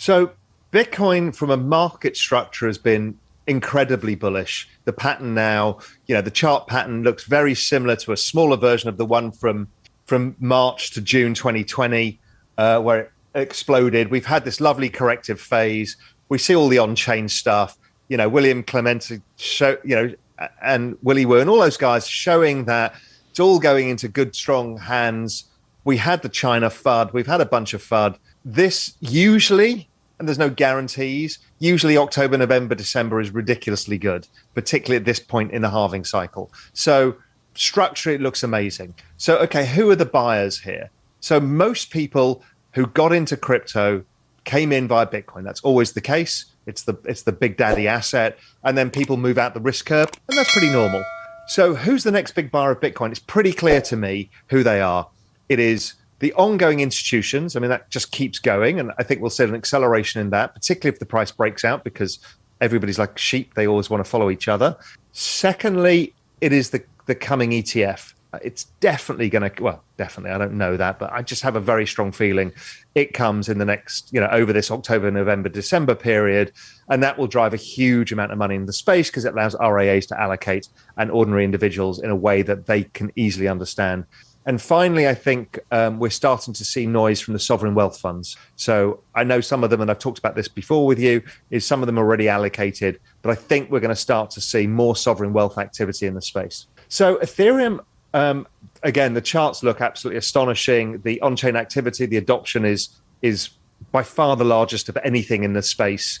So Bitcoin from a market structure has been incredibly bullish. The pattern now, the chart pattern looks very similar to a smaller version of the one from March to June 2020, where it exploded. We've had this lovely corrective phase. We see all the on-chain stuff. William Clemente and Willy Woo and all those guys showing that it's all going into good, strong hands. We had the China FUD. We've had a bunch of FUD. This usually, and there's no guarantees, usually October, November, December is ridiculously good, particularly at this point in the halving cycle. So structure, it looks amazing. So, okay, who are the buyers here? So most people who got into crypto came in via Bitcoin. That's always the case. It's the big daddy asset. And then people move out the risk curve, and that's pretty normal. So who's the next big buyer of Bitcoin? It's pretty clear to me who they are. It is the ongoing institutions. I mean, that just keeps going. And I think we'll see an acceleration in that, particularly if the price breaks out, because everybody's like sheep. They always want to follow each other. Secondly, it is the coming ETF. It's definitely going to, well, definitely, I don't know that, but I just have a very strong feeling it comes in the next, over this October, November, December period. And that will drive a huge amount of money in the space because it allows RIAs to allocate and ordinary individuals in a way that they can easily understand. And finally, I think we're starting to see noise from the sovereign wealth funds. So I know some of them, and I've talked about this before with you, is some of them are already allocated, but I think we're going to start to see more sovereign wealth activity in the space. So Ethereum, again, the charts look absolutely astonishing. The on-chain activity, the adoption is by far the largest of anything in the space.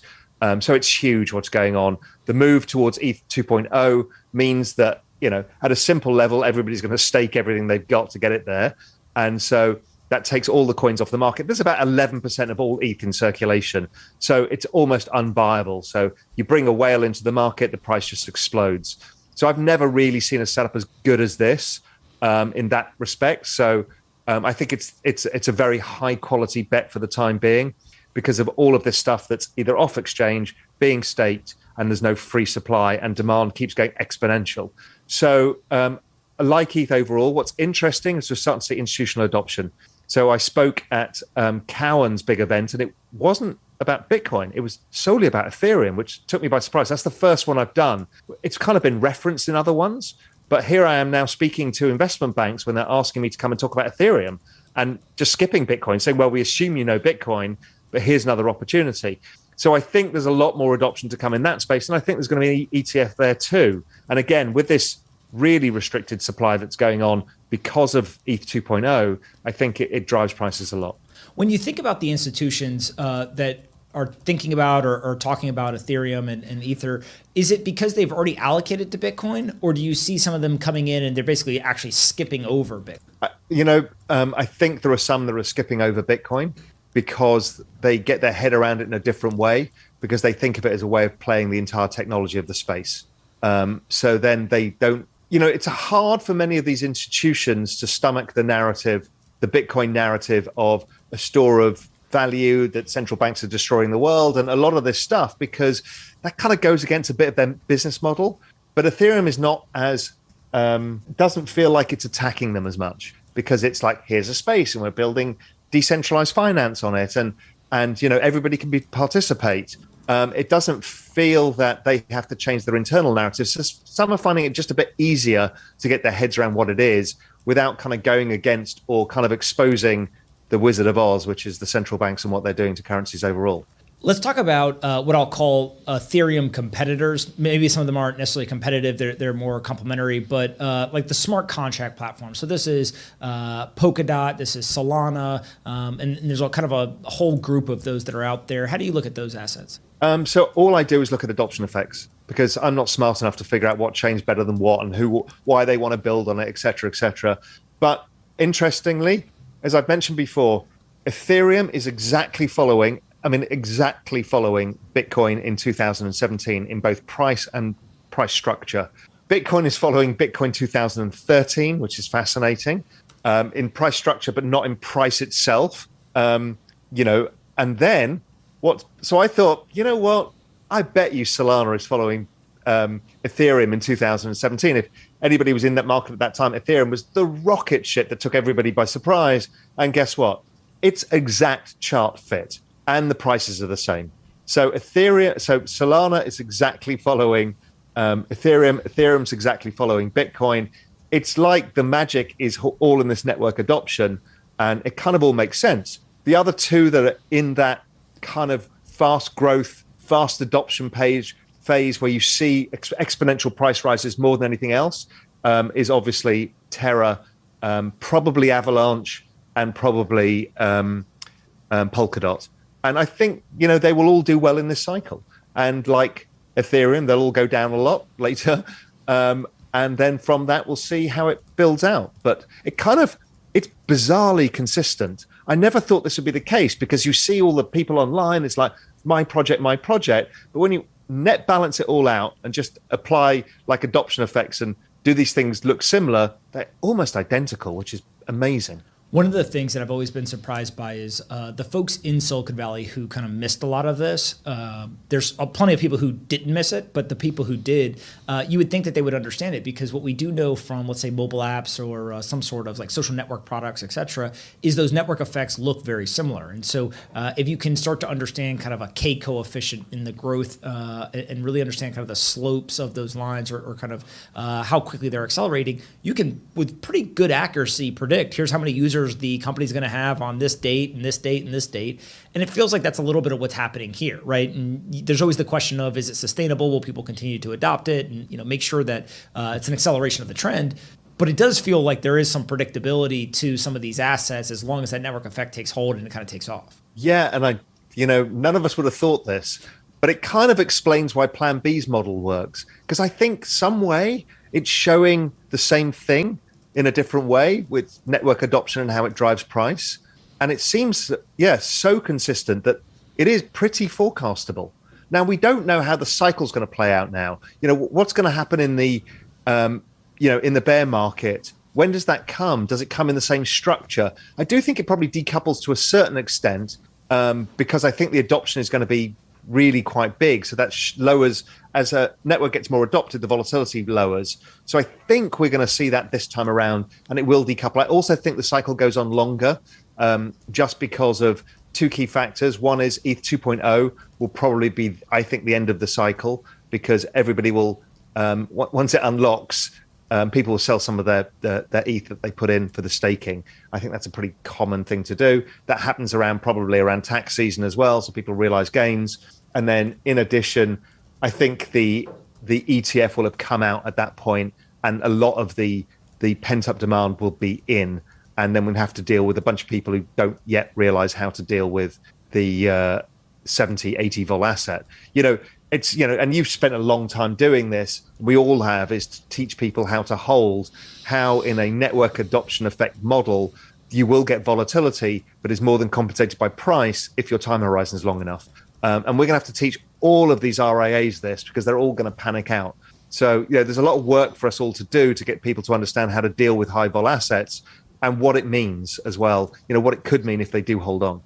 So it's huge what's going on. The move towards ETH 2.0 means that, at a simple level, everybody's going to stake everything they've got to get it there. And so that takes all the coins off the market. There's about 11% of all ETH in circulation. So it's almost unbuyable. So you bring a whale into the market, the price just explodes. So I've never really seen a setup as good as this in that respect. So I think it's a very high quality bet for the time being because of all of this stuff that's either off exchange, being staked, and there's no free supply, and demand keeps going exponential. So I like ETH overall. What's interesting is we're starting to see institutional adoption. So I spoke at Cowen's big event, and it wasn't about Bitcoin. It was solely about Ethereum, which took me by surprise. That's the first one I've done. It's kind of been referenced in other ones, but here I am now speaking to investment banks when they're asking me to come and talk about Ethereum and just skipping Bitcoin, saying, well, we assume you know Bitcoin, but here's another opportunity. So I think there's a lot more adoption to come in that space. And I think there's going to be an ETF there too. And again, with this really restricted supply that's going on because of ETH 2.0, I think it drives prices a lot. When you think about the institutions that are thinking about or talking about Ethereum and Ether, is it because they've already allocated to Bitcoin, or do you see some of them coming in and they're basically actually skipping over Bitcoin? I think there are some that are skipping over Bitcoin because they get their head around it in a different way, because they think of it as a way of playing the entire technology of the space. So then they don't, it's hard for many of these institutions to stomach the narrative, the Bitcoin narrative of a store of value that central banks are destroying the world and a lot of this stuff, because that kind of goes against a bit of their business model. But Ethereum is not as, doesn't feel like it's attacking them as much, because it's like, here's a space and we're building decentralized finance on it, and everybody can participate. It doesn't feel that they have to change their internal narratives. So some are finding it just a bit easier to get their heads around what it is without kind of going against or kind of exposing the Wizard of Oz, which is the central banks and what they're doing to currencies overall. Let's talk about what I'll call Ethereum competitors. Maybe some of them aren't necessarily competitive; they're more complementary. But like the smart contract platform. So this is Polkadot, this is Solana, and there's kind of a whole group of those that are out there. How do you look at those assets? So all I do is look at adoption effects, because I'm not smart enough to figure out what chain's better than what and why they want to build on it, et cetera, et cetera. But interestingly, as I've mentioned before, Ethereum is exactly following Bitcoin in 2017 in both price and price structure. Bitcoin is following Bitcoin 2013, which is fascinating, in price structure, but not in price itself. And then so I thought, what? I bet you Solana is following Ethereum in 2017. If anybody was in that market at that time, Ethereum was the rocket ship that took everybody by surprise. And guess what? It's exact chart fit. and the prices are the same. So Solana is exactly following Ethereum. Ethereum's exactly following Bitcoin. It's like the magic is all in this network adoption, and it kind of all makes sense. The other two that are in that kind of fast growth, fast adoption phase where you see exponential price rises more than anything else is obviously Terra, probably Avalanche, and probably Polkadot. And I think, they will all do well in this cycle. And like Ethereum, they'll all go down a lot later. And then from that, we'll see how it builds out. But it's bizarrely consistent. I never thought this would be the case because you see all the people online. It's like my project. But when you net balance it all out and just apply like adoption effects and do these things look similar, they're almost identical, which is amazing. One of the things that I've always been surprised by is the folks in Silicon Valley who kind of missed a lot of this. There's plenty of people who didn't miss it, but the people who did, you would think that they would understand it, because what we do know from, let's say, mobile apps or some sort of like social network products, et cetera, is those network effects look very similar. And so if you can start to understand kind of a K coefficient in the growth and really understand kind of the slopes of those lines or kind of how quickly they're accelerating, you can, with pretty good accuracy, predict here's how many users the company's going to have on this date and this date and this date. And it feels like that's a little bit of what's happening here, right? And there's always the question of, is it sustainable? Will people continue to adopt it and make sure that it's an acceleration of the trend? But it does feel like there is some predictability to some of these assets as long as that network effect takes hold and it kind of takes off. Yeah, and none of us would have thought this, but it kind of explains why Plan B's model works. Because I think some way it's showing the same thing in a different way with network adoption and how it drives price. And it seems, so consistent that it is pretty forecastable. Now, we don't know how the cycle's going to play out now. What's going to happen in the, in the bear market? When does that come? Does it come in the same structure? I do think it probably decouples to a certain extent because I think the adoption is going to be really quite big. So that lowers, as a network gets more adopted, the volatility lowers. So I think we're going to see that this time around, and it will decouple. I also think the cycle goes on longer just because of two key factors. One is ETH 2.0 will probably be, I think, the end of the cycle, because everybody will, once it unlocks, people will sell some of their ETH that they put in for the staking. I think that's a pretty common thing to do. That happens probably around tax season as well, so people realize gains. And then in addition, I think the ETF will have come out at that point, and a lot of the pent-up demand will be in. And then we'll have to deal with a bunch of people who don't yet realize how to deal with the 70, 80 vol asset. It's, and you've spent a long time doing this. We all have, is to teach people how to hold, how in a network adoption effect model, you will get volatility, but is more than compensated by price if your time horizon is long enough. And we're going to have to teach all of these RIAs this, because they're all going to panic out. So, there's a lot of work for us all to do to get people to understand how to deal with high vol assets and what it means as well, what it could mean if they do hold on.